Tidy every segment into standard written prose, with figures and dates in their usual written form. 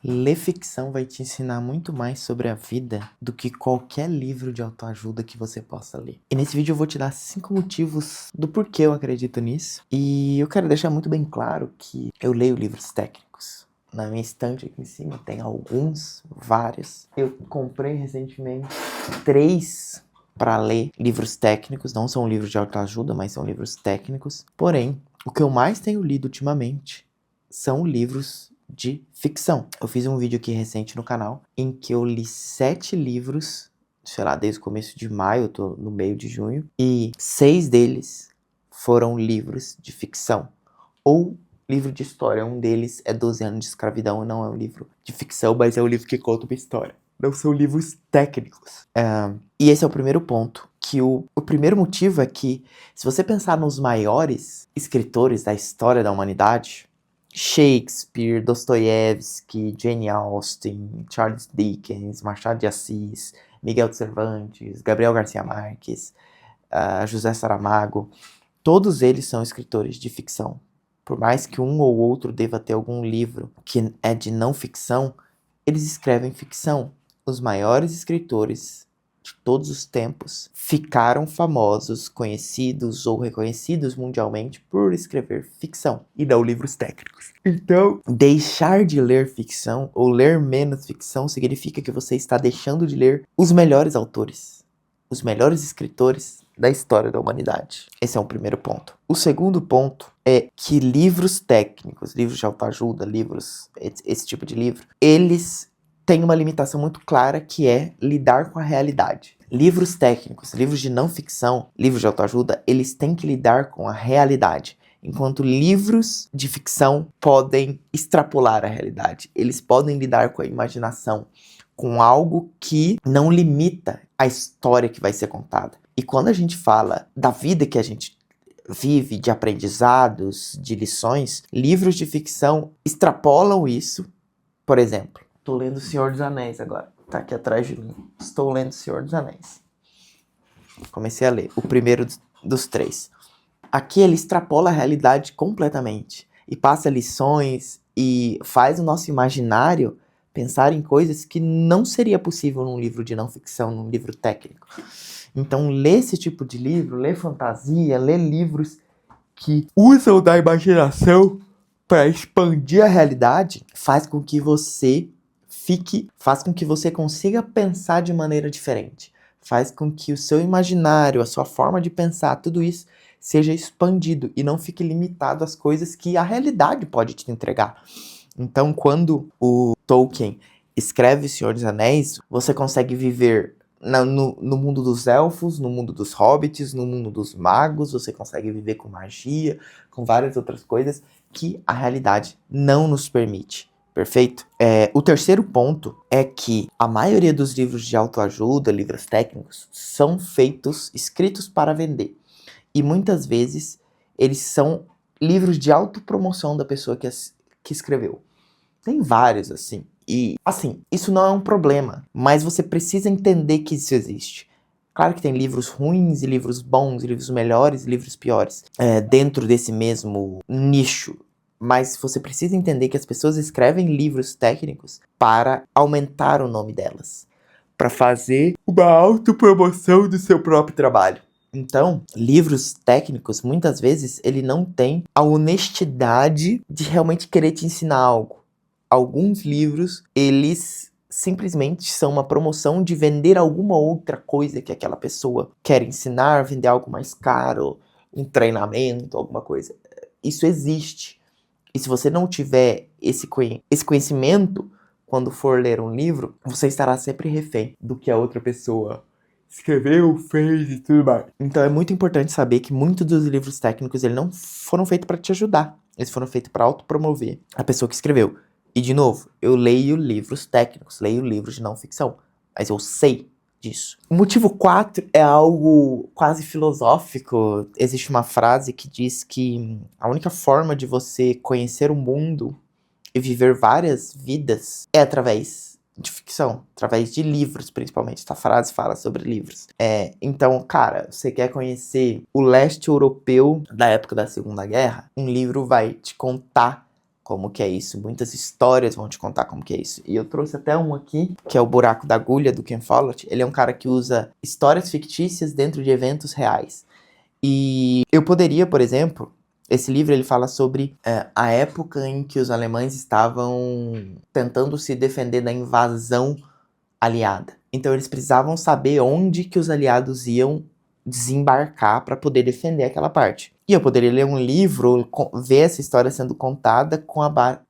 Ler ficção vai te ensinar muito mais sobre a vida do que qualquer livro de autoajuda que você possa ler. E nesse vídeo eu vou te dar 5 motivos do porquê eu acredito nisso. E eu quero deixar muito bem claro que eu leio livros técnicos. Na minha estante aqui em cima tem alguns, vários. Eu comprei recentemente 3 para ler livros técnicos. Não são livros de autoajuda, mas são livros técnicos. Porém, o que eu mais tenho lido ultimamente são livros de ficção. Eu fiz um vídeo aqui recente no canal em que eu li 7 livros, sei lá, desde o começo de maio, eu tô no meio de junho, e 6 deles foram livros de ficção ou livro de história. Um deles é 12 anos de escravidão, não é um livro de ficção, mas é um livro que conta uma história. Não são livros técnicos. E esse é o primeiro ponto. Que o primeiro motivo é que, se você pensar nos maiores escritores da história da humanidade, Shakespeare, Dostoiévski, Jane Austen, Charles Dickens, Machado de Assis, Miguel de Cervantes, Gabriel Garcia Marques, José Saramago, todos eles são escritores de ficção. Por mais que um ou outro deva ter algum livro que é de não ficção, eles escrevem ficção. Os maiores escritores de todos os tempos ficaram famosos, conhecidos ou reconhecidos mundialmente por escrever ficção e não livros técnicos. Então, deixar de ler ficção ou ler menos ficção significa que você está deixando de ler os melhores autores, os melhores escritores da história da humanidade. Esse é o primeiro ponto. O segundo ponto é que livros técnicos, livros de autoajuda, livros, esse tipo de livro, eles têm uma limitação muito clara, que é lidar com a realidade. Livros técnicos, livros de não ficção, livros de autoajuda, eles têm que lidar com a realidade. Enquanto livros de ficção podem extrapolar a realidade. Eles podem lidar com a imaginação, com algo que não limita a história que vai ser contada. E quando a gente fala da vida que a gente vive, de aprendizados, de lições, livros de ficção extrapolam isso. Por exemplo, estou lendo O Senhor dos Anéis agora. Tá aqui atrás de mim. Estou lendo O Senhor dos Anéis. Comecei a ler o primeiro dos 3. Aqui ele extrapola a realidade completamente. E passa lições e faz o nosso imaginário pensar em coisas que não seria possível num livro de não ficção, num livro técnico. Então, ler esse tipo de livro, ler fantasia, ler livros que usam da imaginação para expandir a realidade, faz com que você consiga pensar de maneira diferente. Faz com que o seu imaginário, a sua forma de pensar, tudo isso seja expandido e não fique limitado às coisas que a realidade pode te entregar. Então, quando o Tolkien escreve O Senhor dos Anéis, você consegue viver no mundo dos elfos, no mundo dos hobbits, no mundo dos magos, você consegue viver com magia, com várias outras coisas que a realidade não nos permite. Perfeito? O terceiro ponto é que a maioria dos livros de autoajuda, livros técnicos, são escritos para vender. E muitas vezes eles são livros de autopromoção da pessoa que escreveu. Tem vários, assim. E, assim, isso não é um problema, mas você precisa entender que isso existe. Claro que tem livros ruins e livros bons, livros melhores e livros piores, dentro desse mesmo nicho. Mas você precisa entender que as pessoas escrevem livros técnicos para aumentar o nome delas, para fazer uma autopromoção do seu próprio trabalho. Então, livros técnicos, muitas vezes, ele não tem a honestidade de realmente querer te ensinar algo. Alguns livros, eles simplesmente são uma promoção de vender alguma outra coisa que aquela pessoa quer ensinar, vender algo mais caro, um treinamento, alguma coisa. Isso existe. E se você não tiver esse conhecimento, quando for ler um livro, você estará sempre refém do que a outra pessoa escreveu, fez e tudo mais. Então é muito importante saber que muitos dos livros técnicos eles não foram feitos para te ajudar. Eles foram feitos para autopromover a pessoa que escreveu. E de novo, eu leio livros técnicos, leio livros de não ficção, mas eu sei disso. O motivo 4 é algo quase filosófico. Existe uma frase que diz que a única forma de você conhecer o mundo e viver várias vidas é através de ficção, através de livros, principalmente. Essa frase fala sobre livros. Então, cara, você quer conhecer o leste europeu da época da Segunda Guerra? Um livro vai te contar como que é isso. Muitas histórias vão te contar como que é isso. E eu trouxe até um aqui, que é o Buraco da Agulha, do Ken Follett. Ele é um cara que usa histórias fictícias dentro de eventos reais. E eu poderia, por exemplo, esse livro ele fala sobre a época em que os alemães estavam tentando se defender da invasão aliada. Então eles precisavam saber onde que os aliados iam desembarcar para poder defender aquela parte. E eu poderia ler um livro, ver essa história sendo contada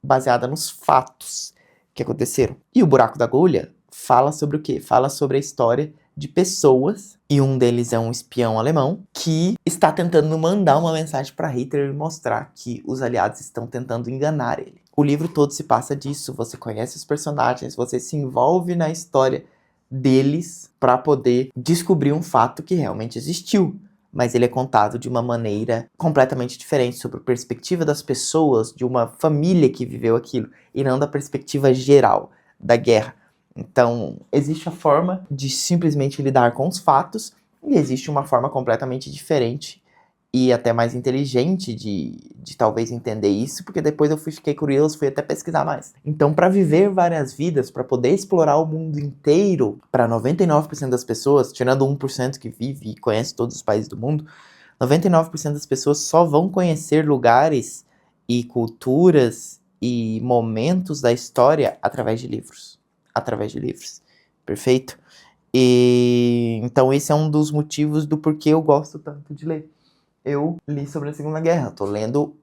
baseada nos fatos que aconteceram. E o Buraco da Agulha fala sobre o quê? Fala sobre a história de pessoas, e um deles é um espião alemão, que está tentando mandar uma mensagem para Hitler e mostrar que os aliados estão tentando enganar ele. O livro todo se passa disso, você conhece os personagens, você se envolve na história deles para poder descobrir um fato que realmente existiu. Mas ele é contado de uma maneira completamente diferente, sobre a perspectiva das pessoas, de uma família que viveu aquilo, e não da perspectiva geral da guerra. Então, existe a forma de simplesmente lidar com os fatos, e existe uma forma completamente diferente e até mais inteligente de talvez entender isso, porque depois eu fiquei curioso, fui até pesquisar mais. Então, para viver várias vidas, para poder explorar o mundo inteiro, para 99% das pessoas, tirando 1% que vive e conhece todos os países do mundo, 99% das pessoas só vão conhecer lugares e culturas e momentos da história através de livros. Perfeito? E então esse é um dos motivos do porquê eu gosto tanto de ler. Eu li sobre a Segunda Guerra, tô lendo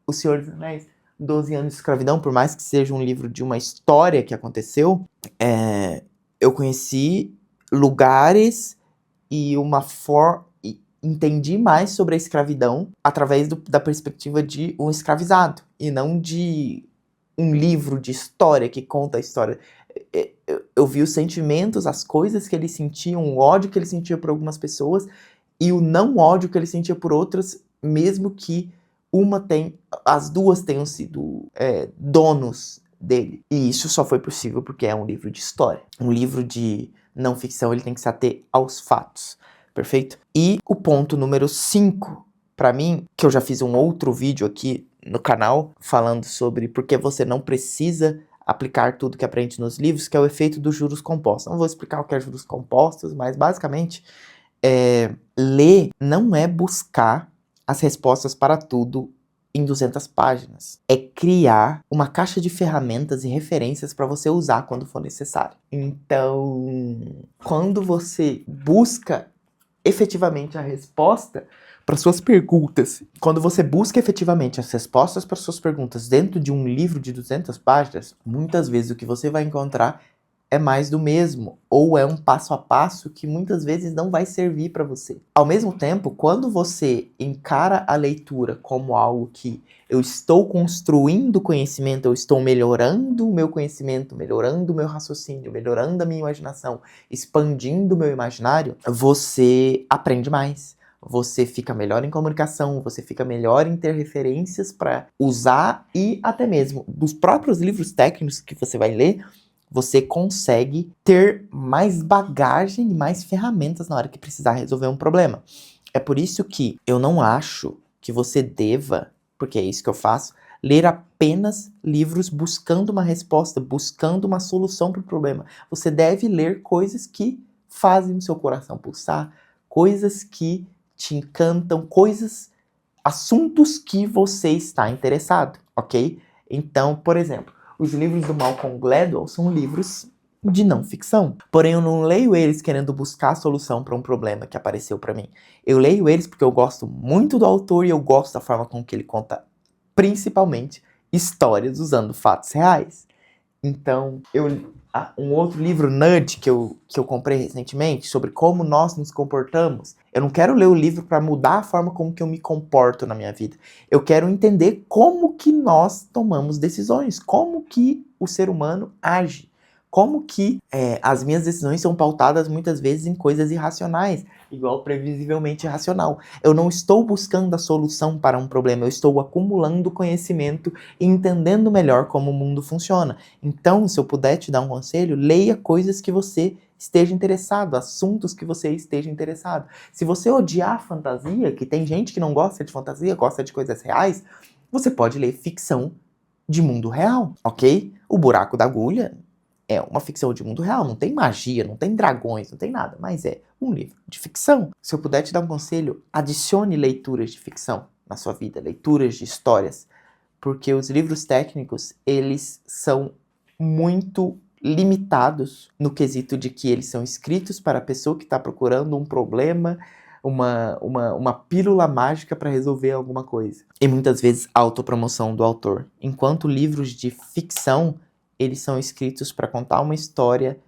O Senhor dos Anéis, 12 anos de escravidão, por mais que seja um livro de uma história que aconteceu, eu conheci lugares e entendi mais sobre a escravidão através da perspectiva de um escravizado, e não de um livro de história que conta a história. Eu vi os sentimentos, as coisas que ele sentia, o ódio que ele sentia por algumas pessoas e o não ódio que ele sentia por outras, mesmo que as duas tenham sido donos dele. E isso só foi possível porque é um livro de história. Um livro de não ficção, ele tem que se ater aos fatos. Perfeito? E o ponto número 5, para mim, que eu já fiz um outro vídeo aqui no canal, falando sobre por que você não precisa aplicar tudo que aprende nos livros, que é o efeito dos juros compostos. Não vou explicar o que é juros compostos, mas basicamente, ler não é buscar as respostas para tudo em 200 páginas. É criar uma caixa de ferramentas e referências para você usar quando for necessário. Então, quando você busca efetivamente a resposta para suas perguntas, quando você busca efetivamente as respostas para suas perguntas dentro de um livro de 200 páginas, muitas vezes o que você vai encontrar é mais do mesmo, ou é um passo a passo que muitas vezes não vai servir para você. Ao mesmo tempo, quando você encara a leitura como algo que eu estou construindo conhecimento, eu estou melhorando o meu conhecimento, melhorando o meu raciocínio, melhorando a minha imaginação, expandindo o meu imaginário, você aprende mais. Você fica melhor em comunicação, você fica melhor em ter referências para usar, e até mesmo dos próprios livros técnicos que você vai ler, você consegue ter mais bagagem e mais ferramentas na hora que precisar resolver um problema. É por isso que eu não acho que você deva, porque é isso que eu faço, ler apenas livros buscando uma resposta, buscando uma solução para o problema. Você deve ler coisas que fazem o seu coração pulsar, coisas que te encantam, assuntos que você está interessado, ok? Então, por exemplo, os livros do Malcolm Gladwell são livros de não ficção. Porém, eu não leio eles querendo buscar a solução para um problema que apareceu para mim. Eu leio eles porque eu gosto muito do autor e eu gosto da forma com que ele conta, principalmente, histórias usando fatos reais. Então, um outro livro, Nudge, que eu comprei recentemente, sobre como nós nos comportamos. Eu não quero ler o livro para mudar a forma como que eu me comporto na minha vida. Eu quero entender como que nós tomamos decisões, como que o ser humano age, como que as minhas decisões são pautadas muitas vezes em coisas irracionais, igual previsivelmente irracional. Eu não estou buscando a solução para um problema, eu estou acumulando conhecimento e entendendo melhor como o mundo funciona. Então, se eu puder te dar um conselho, leia coisas que você esteja interessado, assuntos que você esteja interessado. Se você odiar fantasia, que tem gente que não gosta de fantasia, gosta de coisas reais, você pode ler ficção de mundo real, ok? O Buraco da Agulha é uma ficção de mundo real, não tem magia, não tem dragões, não tem nada, mas é um livro de ficção. Se eu puder te dar um conselho, adicione leituras de ficção na sua vida, leituras de histórias, porque os livros técnicos, eles são muito limitados no quesito de que eles são escritos para a pessoa que está procurando um problema, uma pílula mágica para resolver alguma coisa. E muitas vezes autopromoção do autor. Enquanto livros de ficção, eles são escritos para contar uma história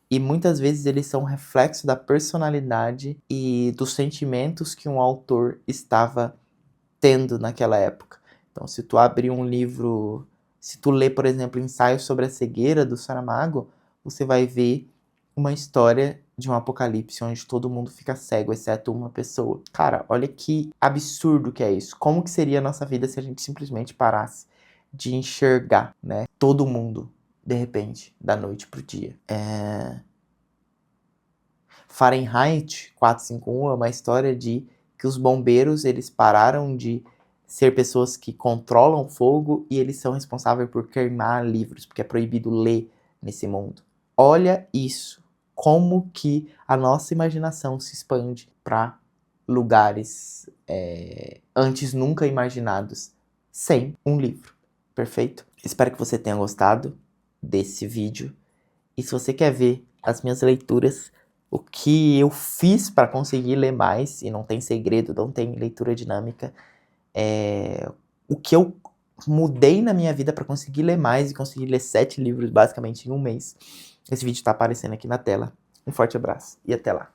e muitas vezes eles são reflexo da personalidade e dos sentimentos que um autor estava tendo naquela época. Então, se tu abrir um livro, se tu ler, por exemplo, Ensaio sobre a Cegueira, do Saramago, você vai ver uma história de um apocalipse onde todo mundo fica cego, exceto uma pessoa. Cara, olha que absurdo que é isso. Como que seria a nossa vida se a gente simplesmente parasse de enxergar, né, todo mundo, de repente, da noite pro dia. Fahrenheit 451 é uma história de que os bombeiros, eles pararam de ser pessoas que controlam fogo e eles são responsáveis por queimar livros, porque é proibido ler nesse mundo. Olha isso, como que a nossa imaginação se expande para lugares antes nunca imaginados, sem um livro, perfeito? Espero que você tenha gostado desse vídeo, e se você quer ver as minhas leituras, o que eu fiz para conseguir ler mais, e não tem segredo, não tem leitura dinâmica, o que eu mudei na minha vida para conseguir ler mais e conseguir ler 7 livros basicamente em um mês. Esse vídeo está aparecendo aqui na tela. Um forte abraço e até lá.